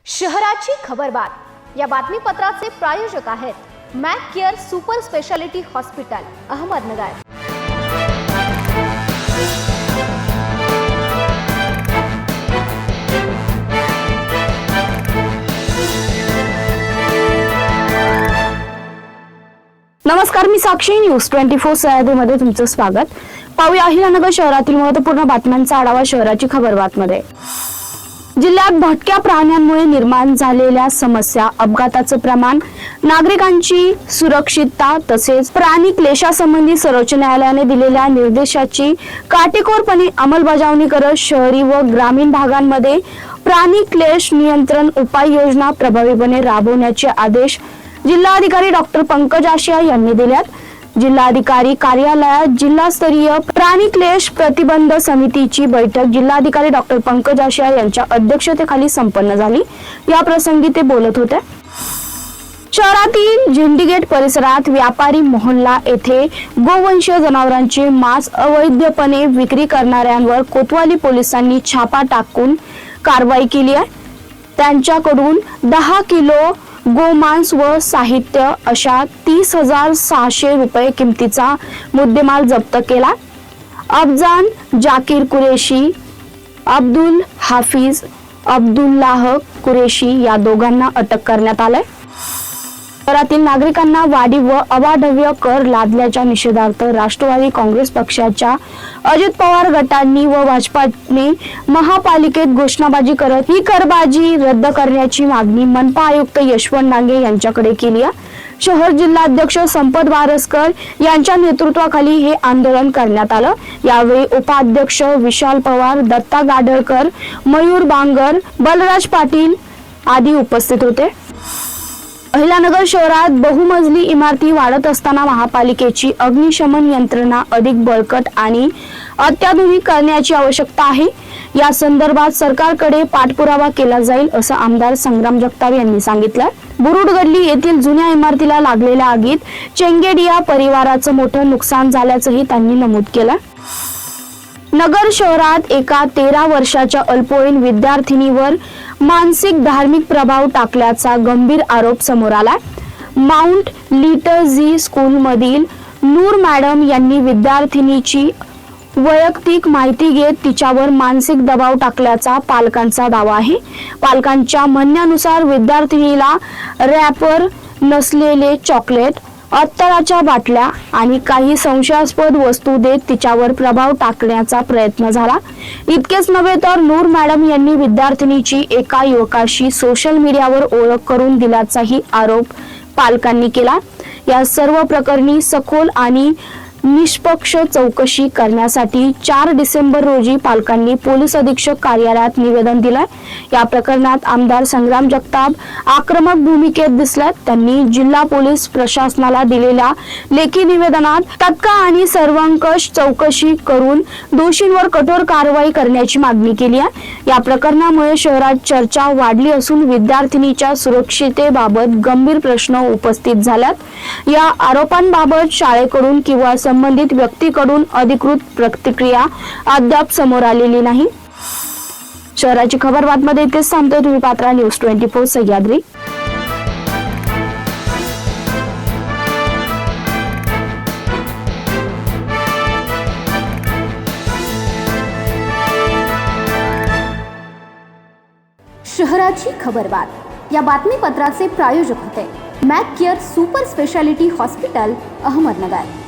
शहराची खबरबात या बातमीपत्राचे प्रायोजक आहेत Mac care super speciality hospital Ahmednagar. नमस्कार, मी साक्षी। न्यूज 24 सह्याद्रीमध्ये तुमचं स्वागत। पाहूया अहिल्यानगर शहरातील महत्त्वपूर्ण बातम्यांचा आढावा शहराची खबरबातमध्ये। जिल्ह्यात भटक्या प्राण्यांमुळे निर्माण झालेल्या समस्या, अपघाताचं प्रमाण, नागरिकांची सुरक्षितता तसेच प्राणी क्लेशासंबंधी सर्वोच्च न्यायालयाने दिलेल्या निर्देशाची काटेकोरपणे अंमलबजावणी करत शहरी व ग्रामीण भागांमध्ये प्राणी क्लेश नियंत्रण उपाययोजना प्रभावीपणे राबवण्याचे आदेश जिल्हाधिकारी डॉक्टर पंकज आशिया यांनी दिल्यात। जिल्हाधिकारी कार्यालयात जिल्हास्तरीय प्राणी क्लेश प्रतिबंध समितीची बैठक जिल्हाधिकारी डॉक्टर पंकज आशिया यांच्या अध्यक्षतेखाली संपन्न झाली। या प्रसंगी ते बोलत होते। शहरातील झेंडीगेट परिसरात व्यापारी मोहल्ला येथे गोवंशीय जनावरांचे मांस अवैधपणे विक्री करणाऱ्यांवर कोतवाली पोलिसांनी छापा टाकून कारवाई केली आहे। त्यांच्याकडून 10 किलो गोमांस व साहित्य अशा 30,600 रुपये किमतीचा मुद्देमाल जप्त केला। अफजान जाकीर कुरेशी, अब्दुल हाफिज अब्दुल्लाह कुरेशी या दोघांना अटक करण्यात आले। शहरातील नागरिकांना वाढीव व अवाढव्य कर लादल्याच्या निषेधार्थ राष्ट्रवादी काँग्रेस पक्षाच्या अजित पवार गटांनी व भाजपाने महापालिकेत घोषणाबाजी करत ही करबाजी रद्द करण्याची मागणी मनपा आयुक्त यशवंत डांगे यांच्याकडे केली आहे। शहर जिल्हाध्यक्ष संपत वारसकर यांच्या नेतृत्वाखाली हे आंदोलन करण्यात आलं। यावेळी उपाध्यक्ष विशाल पवार, दत्ता गाडळकर, मयूर बांगर, बलराज पाटील आदी उपस्थित होते। अहिल्यानगर शहरात बहुमजली इमारती वाढत असताना महापालिकेची अग्निशमन यंत्रणा अधिक बळकट आणि अत्याधुनिक करण्याची आवश्यकता आहे। या संदर्भात सरकारकडे पाठपुरावा केला जाईल असं आमदार संग्राम जगताप यांनी सांगितलं। बुरुड गल्ली येथील जुन्या इमारतीला लागलेल्या आगीत चेंगेडिया परिवाराचं मोठं नुकसान झाल्याचंही त्यांनी नमूद केलं। नगर शहरात एका 13 वर्षाच्या अल्पवयीन विद्यार्थिनीवर मानसिक धार्मिक प्रभाव टाकल्याचा गंभीर आरोप समोर आला। माउंट लिटरजी स्कूल मधील नूर मॅडम यांनी विद्यार्थिनीची वैयक्तिक माहिती घेत तिच्यावर मानसिक दबाव टाकल्याचा पालकांचा दावा आहे। पालकांच्या म्हणण्यानुसार विद्यार्थिनीला रॅपर नसलेले चॉकलेट, अत्तराच्या बाटल्या आणि काही संशयास्पद वस्तू देत तिच्यावर प्रभाव टाकण्याचा प्रयत्न झाला। इतकेच नव्हे तर नूर मॅडम यांनी विद्यार्थिनीची एका युवकाशी सोशल मीडियावर ओळख करून दिल्याचाही आरोप पालकांनी केला। या सर्व प्रकरणी सखोल आणि निष्पक्ष चौकशी करण्यासाठी 4 डिसेंबर रोजी पालकांनी पोलीस अधीक्षक कार्यालयात निवेदन दिलं। या प्रकरणात आमदार संग्राम जगताप आक्रमक भूमिकेत दिसल्यात। त्यांनी जिल्हा पोलीस प्रशासनाला दिलेल्या लेखी निवेदनात तात्काळ आणि सर्वंकष चौकशी करून दोषींवर कठोर कारवाई करण्याची मागणी केली आहे। या प्रकरणामुळे शहरात चर्चा वाढली असून विद्यार्थिनीच्या सुरक्षिततेबाबत गंभीर प्रश्न उपस्थित झाल्यात। या आरोपांबाबत शाळेकडून किंवा संबंधित व्यक्तीकडून अधिकृत प्रतिक्रिया अद्याप समोर आलेली नाही। शहराची खबरबातमध्ये इतकेच थांबतोय। तुम्ही पाहता न्यूज 24 सह्याद्री। शहराची खबरबात या बातमीपत्राचे प्रायोजक होते Mac care super speciality hospital Ahmednagar.